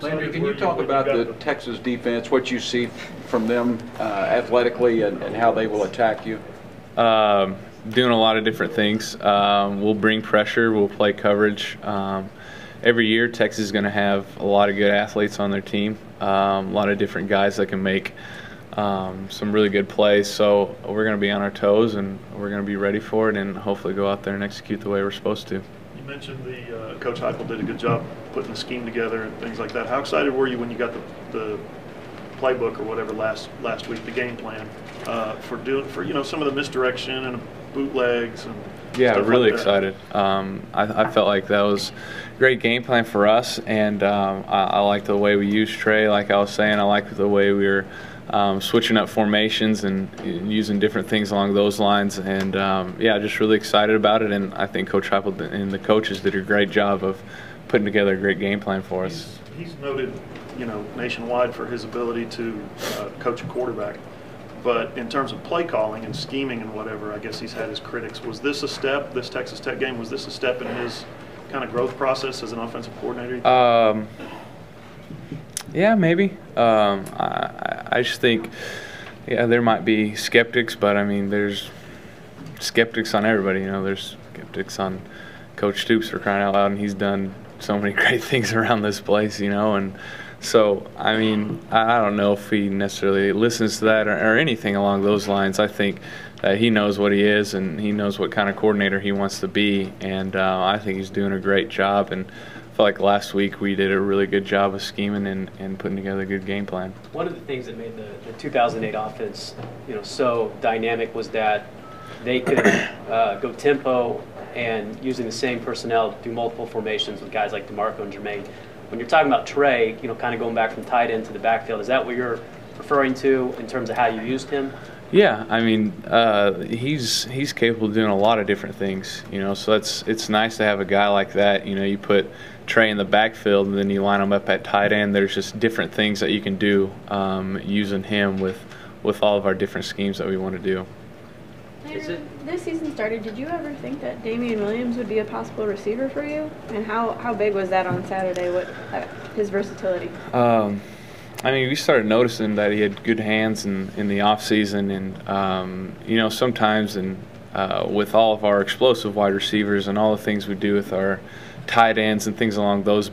Landry, can you talk about the Texas defense, what you see from them athletically and how they will attack you? Doing a lot of different things. We'll bring pressure. We'll play coverage. Every year, Texas is going to have a lot of good athletes on their team, a lot of different guys that can make some really good plays. So we're going to be on our toes, and we're going to be ready for it, and hopefully go out there and execute the way we're supposed to. You mentioned Coach Heupel did a good job putting the scheme together and things like that. How excited were you when you got the playbook or whatever last week, the game plan for some of the misdirection and bootlegs and yeah, stuff really like that? excited. I felt like that was a great game plan for us, and I like the way we used Trey. Like I was saying, I like the way we were switching up formations and using different things along those lines, and yeah, just really excited about it. And I think Coach Heupel and the coaches did a great job of putting together a great game plan for us. He's noted, nationwide for his ability to coach a quarterback. But in terms of play calling and scheming and whatever, I guess he's had his critics. Was this a step, this Texas Tech game, was this a step in his kind of growth process as an offensive coordinator? Yeah, maybe. I just think, yeah, there might be skeptics, but I mean, there's skeptics on everybody. There's skeptics on Coach Stoops, for crying out loud, and he's done so many great things around this place, and so, I mean, I don't know if he necessarily listens to that or anything along those lines. I think that he knows what he is, and he knows what kind of coordinator he wants to be, and I think he's doing a great job. And I feel like last week we did a really good job of scheming and putting together a good game plan. One of the things that made the 2008 offense, so dynamic was that they could go tempo and using the same personnel do multiple formations with guys like DeMarco and Jermaine. When you're talking about Trey, kind of going back from tight end to the backfield, is that what you're referring to in terms of how you used him? Yeah, I mean, he's capable of doing a lot of different things, so it's nice to have a guy like that. You put Trey in the backfield and then you line him up at tight end. There's just different things that you can do using him with all of our different schemes that we want to do. This season started, did you ever think that Damian Williams would be a possible receiver for you? And how big was that on Saturday, his versatility? I mean, we started noticing that he had good hands in the offseason, and, sometimes with all of our explosive wide receivers and all the things we do with our tight ends and things along those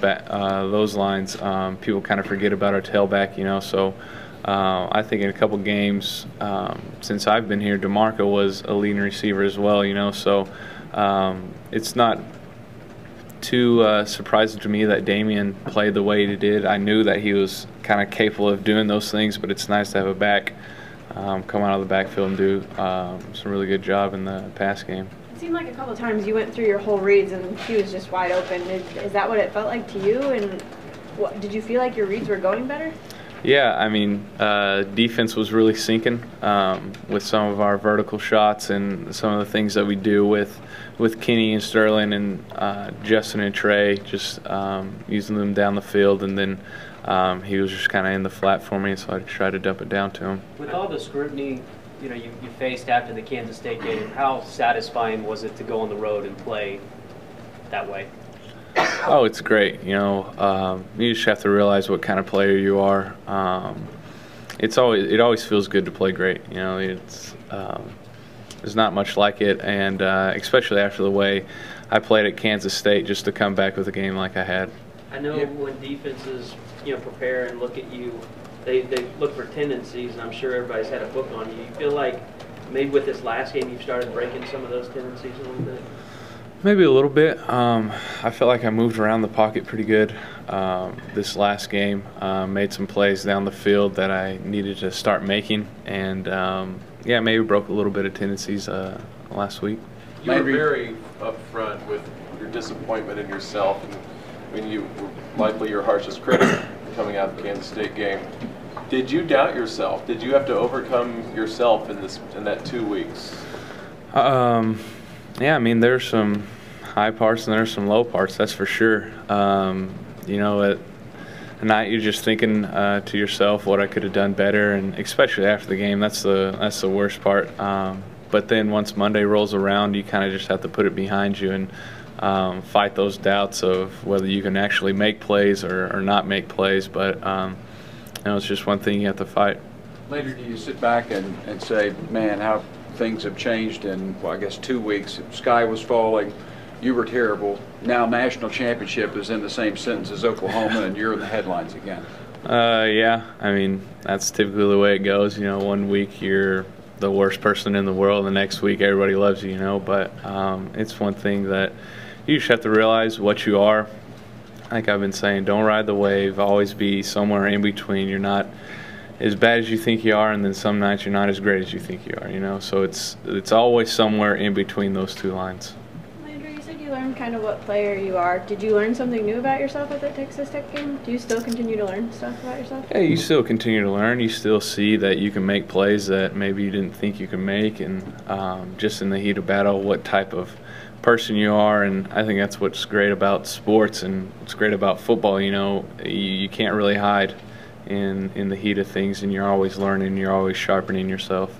lines, people kind of forget about our tailback, so I think in a couple games since I've been here, DeMarco was a leading receiver as well, so it's not too surprising to me that Damian played the way he did. I knew that he was kind of capable of doing those things, but it's nice to have a back come out of the backfield and do some really good job in the pass game. It seemed like a couple of times you went through your whole reads and he was just wide open. Is that what it felt like to you? And did you feel like your reads were going better? Yeah, I mean, defense was really sinking with some of our vertical shots and some of the things that we do with Kenny and Sterling and Justin and Trey, just using them down the field, and then he was just kind of in the flat for me, so I tried to dump it down to him. With all the scrutiny you faced after the Kansas State game, how satisfying was it to go on the road and play that way? Oh, it's great. You just have to realize what kind of player you are. It always feels good to play great. There's not much like it, and especially after the way I played at Kansas State, just to come back with a game like I had. I know when defenses prepare and look at you, they look for tendencies, and I'm sure everybody's had a book on you. You feel like maybe with this last game you've started breaking some of those tendencies a little bit? Maybe a little bit. I felt like I moved around the pocket pretty good this last game. Made some plays down the field that I needed to start making, and yeah, maybe broke a little bit of tendencies last week. You were very upfront with your disappointment in yourself, and I mean, you were likely your harshest critic coming out of the Kansas State game. Did you doubt yourself? Did you have to overcome yourself in that 2 weeks? Yeah, I mean, there's some high parts and there's some low parts, that's for sure. At night you're just thinking to yourself what I could have done better, and especially after the game, that's the worst part. But then once Monday rolls around, you kind of just have to put it behind you and fight those doubts of whether you can actually make plays or not make plays. But it's just one thing you have to fight. Later, do you sit back and say, man, how things have changed in, well, I guess 2 weeks? Sky was falling, you were terrible. Now national championship is in the same sentence as Oklahoma, and you're in the headlines again. Yeah, I mean, that's typically the way it goes. 1 week you're the worst person in the world, the next week everybody loves you, But it's one thing that you just have to realize what you are. Like I've been saying, don't ride the wave. Always be somewhere in between. You're not as bad as you think you are, and then some nights you're not as great as you think you are, So it's always somewhere in between those two lines. Landry, you said you learned kind of what player you are. Did you learn something new about yourself at that Texas Tech game? Do you still continue to learn stuff about yourself? Yeah, you still continue to learn. You still see that you can make plays that maybe you didn't think you could make, and just in the heat of battle, what type of person you are. And I think that's what's great about sports and what's great about football. You can't really hide in the heat of things, and you're always learning, you're always sharpening yourself.